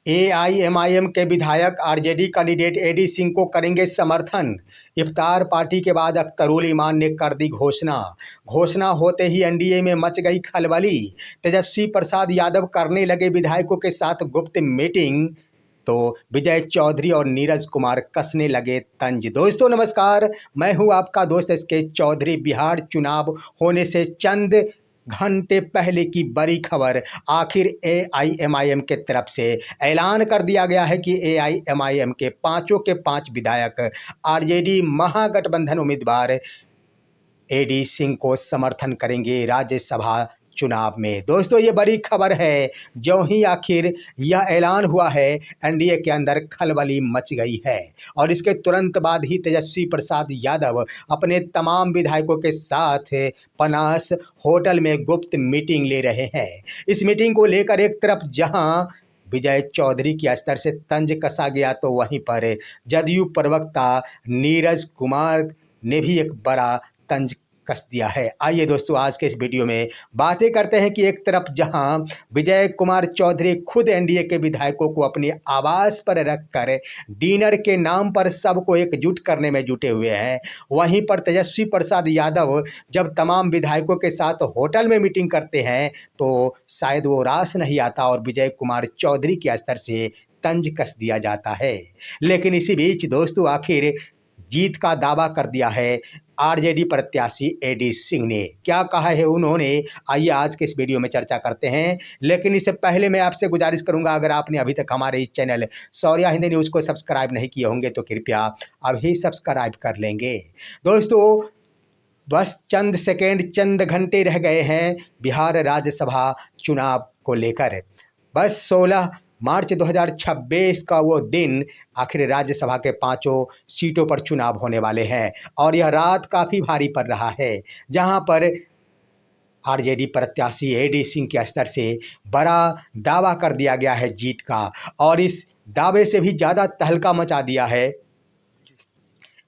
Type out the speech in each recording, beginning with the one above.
AIMIM के विधायक RJD candidate AD Singh को करेंगे समर्थन। इफ्तार पार्टी के बाद अख्तरुल ईमान ने कर दी घोषणा। घोषणा होते ही एनडीए में मच गई खलबली। तेजस्वी प्रसाद यादव करने लगे विधायकों के साथ गुप्त मीटिंग, तो विजय चौधरी और नीरज कुमार कसने लगे तंज। दोस्तों नमस्कार, मैं हूं आपका दोस्त एसके चौधरी। बिहार चुनाव होने से चंद घंटे पहले की बड़ी खबर। आखिर एआईएमआईएम के तरफ से ऐलान कर दिया गया है कि एआईएमआईएम के पांचों के पांच विधायक आरजेडी महागठबंधन उम्मीदवार एडी सिंह को समर्थन करेंगे राज्यसभा चुनाव में। दोस्तों ये बड़ी खबर है। जो ही आखिर यह ऐलान हुआ है, एनडीए के अंदर खलबली मच गई है और इसके तुरंत बाद ही तेजस्वी प्रसाद यादव अपने तमाम विधायकों के साथ पनास होटल में गुप्त मीटिंग ले रहे हैं। इस मीटिंग को लेकर एक तरफ जहां विजय चौधरी के स्तर से तंज कसा गया, तो वहीं पर जदयू प्रवक्ता नीरज कुमार ने भी एक बड़ा तंज कस दिया है। आइए दोस्तों आज के इस वीडियो में बातें करते हैं कि एक तरफ जहां विजय कुमार चौधरी खुद एनडीए के विधायकों को अपने आवास पर रखकर डिनर के नाम पर सबको एकजुट करने में जुटे हुए हैं, वहीं पर तेजस्वी प्रसाद यादव जब तमाम विधायकों के साथ होटल में मीटिंग करते हैं तो शायद वो रास नहीं आता और विजय कुमार चौधरी के स्तर से तंज कस दिया जाता है। लेकिन इसी बीच दोस्तों आखिर जीत का दावा कर दिया है आरजेडी प्रत्याशी एडी सिंह ने। क्या कहा है उन्होंने, आइए आज के इस वीडियो में चर्चा करते हैं। लेकिन इससे पहले मैं आपसे गुजारिश करूंगा, अगर आपने अभी तक हमारे इस चैनल शौर्या हिंदी न्यूज़ को सब्सक्राइब नहीं किए होंगे तो कृपया अभी सब्सक्राइब कर लेंगे। दोस्तों बस चंद सेकेंड, चंद घंटे रह गए हैं बिहार राज्यसभा चुनाव को लेकर। बस 16 मार्च 2026 का वो दिन, आखिर राज्यसभा के पांचों सीटों पर चुनाव होने वाले हैं और यह रात काफ़ी भारी पड़ रहा है, जहां पर आरजेडी प्रत्याशी एडी सिंह के स्तर से बड़ा दावा कर दिया गया है जीत का। और इस दावे से भी ज़्यादा तहलका मचा दिया है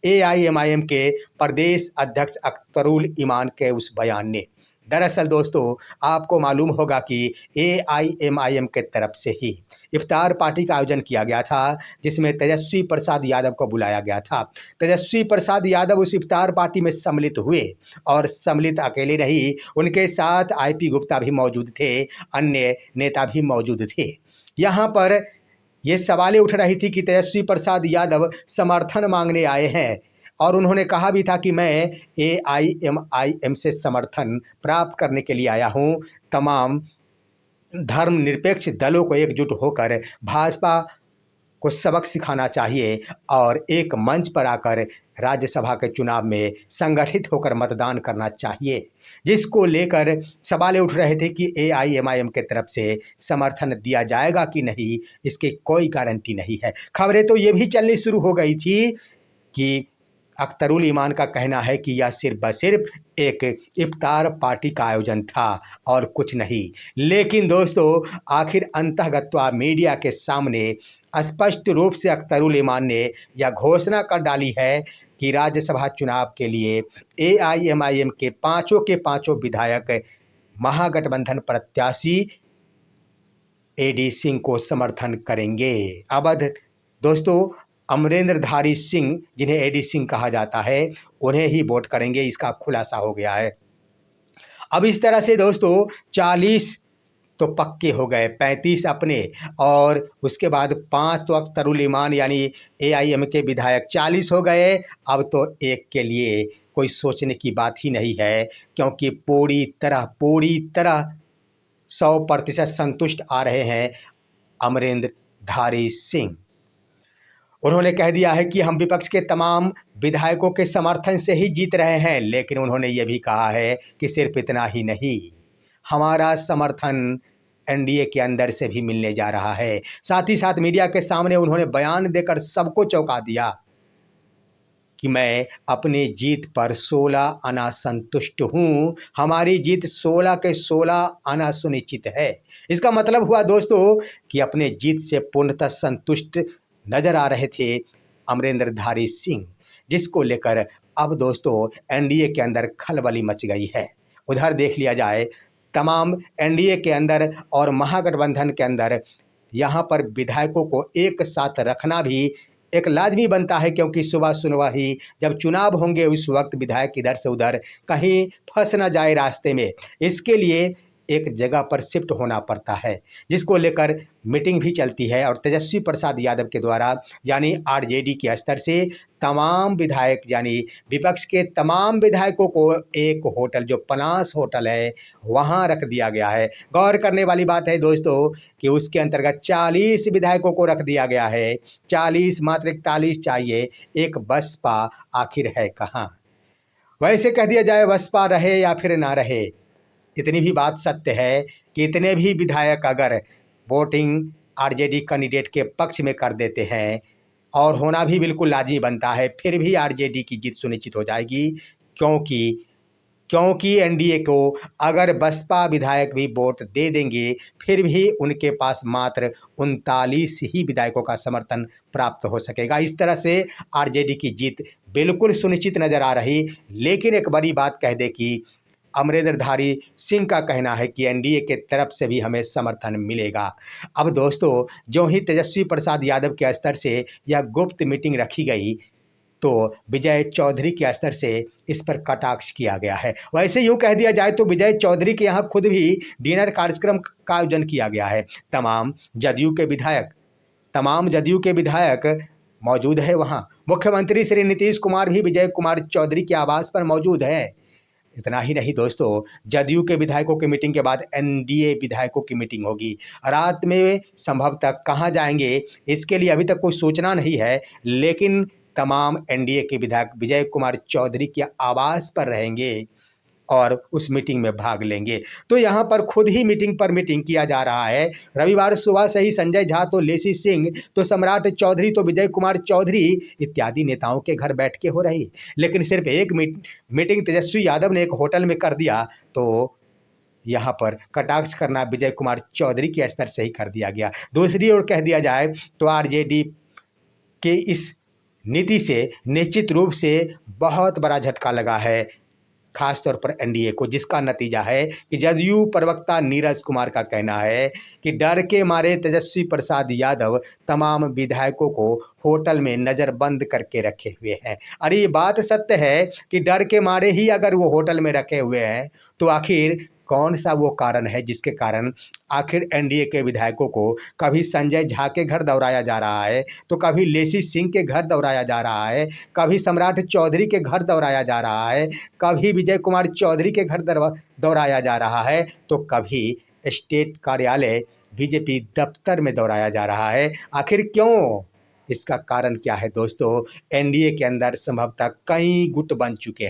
एआईएमआईएम के प्रदेश अध्यक्ष अख्तरुल ईमान के उस बयान ने। दरअसल दोस्तों आपको मालूम होगा कि एआईएमआईएम के तरफ से ही इफ्तार पार्टी का आयोजन किया गया था, जिसमें तेजस्वी प्रसाद यादव को बुलाया गया था। तेजस्वी प्रसाद यादव उस इफ्तार पार्टी में सम्मिलित हुए और सम्मिलित अकेले नहीं, उनके साथ आईपी गुप्ता भी मौजूद थे, अन्य नेता भी मौजूद थे। यहाँ पर ये सवालें उठ रही थी कि तेजस्वी प्रसाद यादव समर्थन मांगने आए हैं और उन्होंने कहा भी था कि मैं एआईएमआईएम से समर्थन प्राप्त करने के लिए आया हूं। तमाम धर्मनिरपेक्ष दलों को एकजुट होकर भाजपा को सबक सिखाना चाहिए और एक मंच पर आकर राज्यसभा के चुनाव में संगठित होकर मतदान करना चाहिए, जिसको लेकर सवाल उठ रहे थे कि एआईएमआईएम के तरफ से समर्थन दिया जाएगा कि नहीं, इसकी कोई गारंटी नहीं है। खबरें तो ये भी चलनी शुरू हो गई थी कि अख्तरुल ईमान का कहना है कि यह सिर्फ व सिर्फ एक इफ्तार पार्टी का आयोजन था और कुछ नहीं। लेकिन दोस्तों आखिर अंतःगत्वा मीडिया के सामने स्पष्ट रूप से अख्तरुल ईमान ने यह घोषणा कर डाली है कि राज्यसभा चुनाव के लिए एआईएमआईएम के पांचों विधायक महागठबंधन प्रत्याशी एडी सिंह को समर्थन करेंगे। अब दोस्तों अमरेंद्रधारी सिंह, जिन्हें एडी सिंह कहा जाता है, उन्हें ही वोट करेंगे, इसका खुलासा हो गया है। अब इस तरह से दोस्तों 40 तो पक्के हो गए, 35 अपने और उसके बाद 5 तो अख्तरुल ईमान यानी एआईएम के विधायक 40 हो गए। अब तो एक के लिए कोई सोचने की बात ही नहीं है, क्योंकि पूरी तरह 100% संतुष्ट आ रहे हैं अमरेंद्रधारी सिंह। उन्होंने कह दिया है कि हम विपक्ष के तमाम विधायकों के समर्थन से ही जीत रहे हैं, लेकिन उन्होंने ये भी कहा है कि सिर्फ इतना ही नहीं, हमारा समर्थन एनडीए के अंदर से भी मिलने जा रहा है। साथ ही साथ मीडिया के सामने उन्होंने बयान देकर सबको चौंका दिया कि मैं अपनी जीत पर 16 आना संतुष्ट हूँ, हमारी जीत 16 के 16 आना सुनिश्चित है। इसका मतलब हुआ दोस्तों कि अपने जीत से पूर्णतः संतुष्ट नजर आ रहे थे अमरेंद्रधारी सिंह, जिसको लेकर अब दोस्तों एनडीए के अंदर खलबली मच गई है। उधर देख लिया जाए तमाम एनडीए के अंदर और महागठबंधन के अंदर यहाँ पर विधायकों को एक साथ रखना भी एक लाजमी बनता है, क्योंकि सुबह सुनवाही जब चुनाव होंगे उस वक्त विधायक इधर से उधर कहीं फंस ना जाए रास्ते में, इसके लिए एक जगह पर शिफ्ट होना पड़ता है, जिसको लेकर मीटिंग भी चलती है। और तेजस्वी प्रसाद यादव के द्वारा यानी आरजेडी के स्तर से तमाम विधायक यानी विपक्ष के तमाम विधायकों को एक होटल जो पनास होटल है वहाँ रख दिया गया है। गौर करने वाली बात है दोस्तों कि उसके अंतर्गत 40 विधायकों को रख दिया गया है। 40 मात्र 41 चाहिए, एक बसपा आखिर है कहाँ? वैसे कह दिया जाए बसपा रहे या फिर ना रहे, इतनी भी बात सत्य है कि इतने भी विधायक अगर वोटिंग आरजेडी कैंडिडेट के पक्ष में कर देते हैं, और होना भी बिल्कुल लाजमी बनता है, फिर भी आरजेडी की जीत सुनिश्चित हो जाएगी। क्योंकि क्योंकि एनडीए को अगर बसपा विधायक भी वोट दे देंगे, फिर भी उनके पास मात्र 39 ही विधायकों का समर्थन प्राप्त हो सकेगा। इस तरह से आरजेडी की जीत बिल्कुल सुनिश्चित नजर आ रही। लेकिन एक बड़ी बात कह दे कि अमरेंद्रधारी सिंह का कहना है कि एनडीए के तरफ से भी हमें समर्थन मिलेगा। अब दोस्तों, जो ही तेजस्वी प्रसाद यादव के स्तर से यह गुप्त मीटिंग रखी गई, तो विजय चौधरी के स्तर से इस पर कटाक्ष किया गया है। वैसे यूँ कह दिया जाए तो विजय चौधरी के यहाँ खुद भी डिनर कार्यक्रम का आयोजन किया गया है। तमाम जदयू के विधायक मौजूद है वहाँ। मुख्यमंत्री श्री नीतीश कुमार भी विजय कुमार चौधरी के आवास पर मौजूद है। इतना ही नहीं दोस्तों, जदयू के विधायकों की मीटिंग के बाद एनडीए विधायकों की मीटिंग होगी। रात में संभवतः कहाँ जाएंगे इसके लिए अभी तक कोई सूचना नहीं है, लेकिन तमाम एनडीए के विधायक विजय कुमार चौधरी के आवास पर रहेंगे और उस मीटिंग में भाग लेंगे। तो यहाँ पर खुद ही मीटिंग पर मीटिंग किया जा रहा है। रविवार सुबह से ही संजय झा तो लेसी सिंह तो सम्राट चौधरी तो विजय कुमार चौधरी इत्यादि नेताओं के घर बैठ के हो रही, लेकिन सिर्फ एक मीटिंग तेजस्वी यादव ने एक होटल में कर दिया, तो यहाँ पर कटाक्ष करना विजय कुमार चौधरी के स्तर से ही कर दिया गया। दूसरी ओर कह दिया जाए तो आरजेडी के इस नीति से निश्चित रूप से बहुत बड़ा झटका लगा है, खासतौर पर एनडीए को, जिसका नतीजा है कि जदयू प्रवक्ता नीरज कुमार का कहना है कि डर के मारे तेजस्वी प्रसाद यादव तमाम विधायकों को होटल में नज़रबंद करके रखे हुए हैं। अरे ये बात सत्य है कि डर के मारे ही अगर वो होटल में रखे हुए हैं, तो आखिर कौन सा वो कारण है जिसके कारण आखिर एनडीए के विधायकों को कभी संजय झा के घर दौड़ाया जा रहा है, तो कभी लेसी सिंह के घर दौड़ाया जा रहा है, कभी सम्राट चौधरी के घर दौड़ाया जा रहा है, कभी विजय कुमार चौधरी के घर दौड़ाया जा रहा है, तो कभी स्टेट कार्यालय बीजेपी दफ्तर में दौड़ाया जा रहा है। आखिर क्यों? इसका कारण क्या है दोस्तों? एनडीए के अंदर संभवतः कई गुट बन चुके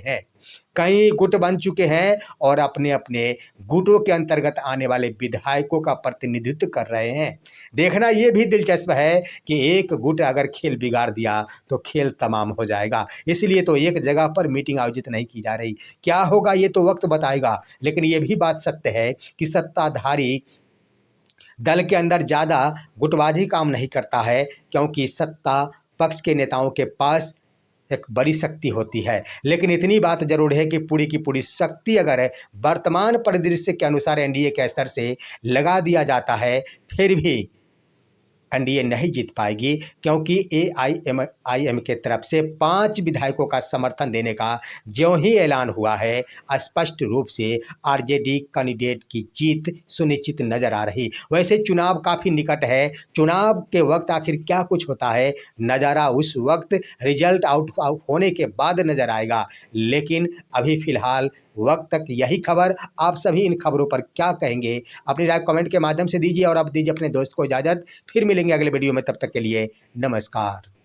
हैं और अपने अपने गुटों के अंतर्गत आने वाले विधायकों का प्रतिनिधित्व कर रहे हैं। देखना ये भी दिलचस्प है कि एक गुट अगर खेल बिगाड़ दिया तो खेल तमाम हो जाएगा। इसलिए तो एक जगह पर मीटिंग आयोजित नहीं की जा रही। क्या होगा ये तो वक्त बताएगा, लेकिन ये भी बात सत्य है कि सत्ताधारी दल के अंदर ज़्यादा गुटबाजी काम नहीं करता है, क्योंकि सत्ता पक्ष के नेताओं के पास एक बड़ी शक्ति होती है। लेकिन इतनी बात जरूर है कि पूरी की पूरी शक्ति अगर वर्तमान परिदृश्य के अनुसार एनडीए के स्तर से लगा दिया जाता है, फिर भी एनडीए नहीं जीत पाएगी, क्योंकि एआईएमआईएम के तरफ से 5 विधायकों का समर्थन देने का ज्यों ही ऐलान हुआ है, स्पष्ट रूप से आरजेडी कैंडिडेट की जीत सुनिश्चित नजर आ रही। वैसे चुनाव काफ़ी निकट है, चुनाव के वक्त आखिर क्या कुछ होता है नज़ारा उस वक्त रिजल्ट आउट होने के बाद नजर आएगा। लेकिन अभी फिलहाल वक्त तक यही खबर। आप सभी इन खबरों पर क्या कहेंगे? अपनी राय कमेंट के माध्यम से दीजिए और अब दीजिए अपने दोस्त को इजाज़त। फिर मिलेंगे अगले वीडियो में, तब तक के लिए नमस्कार।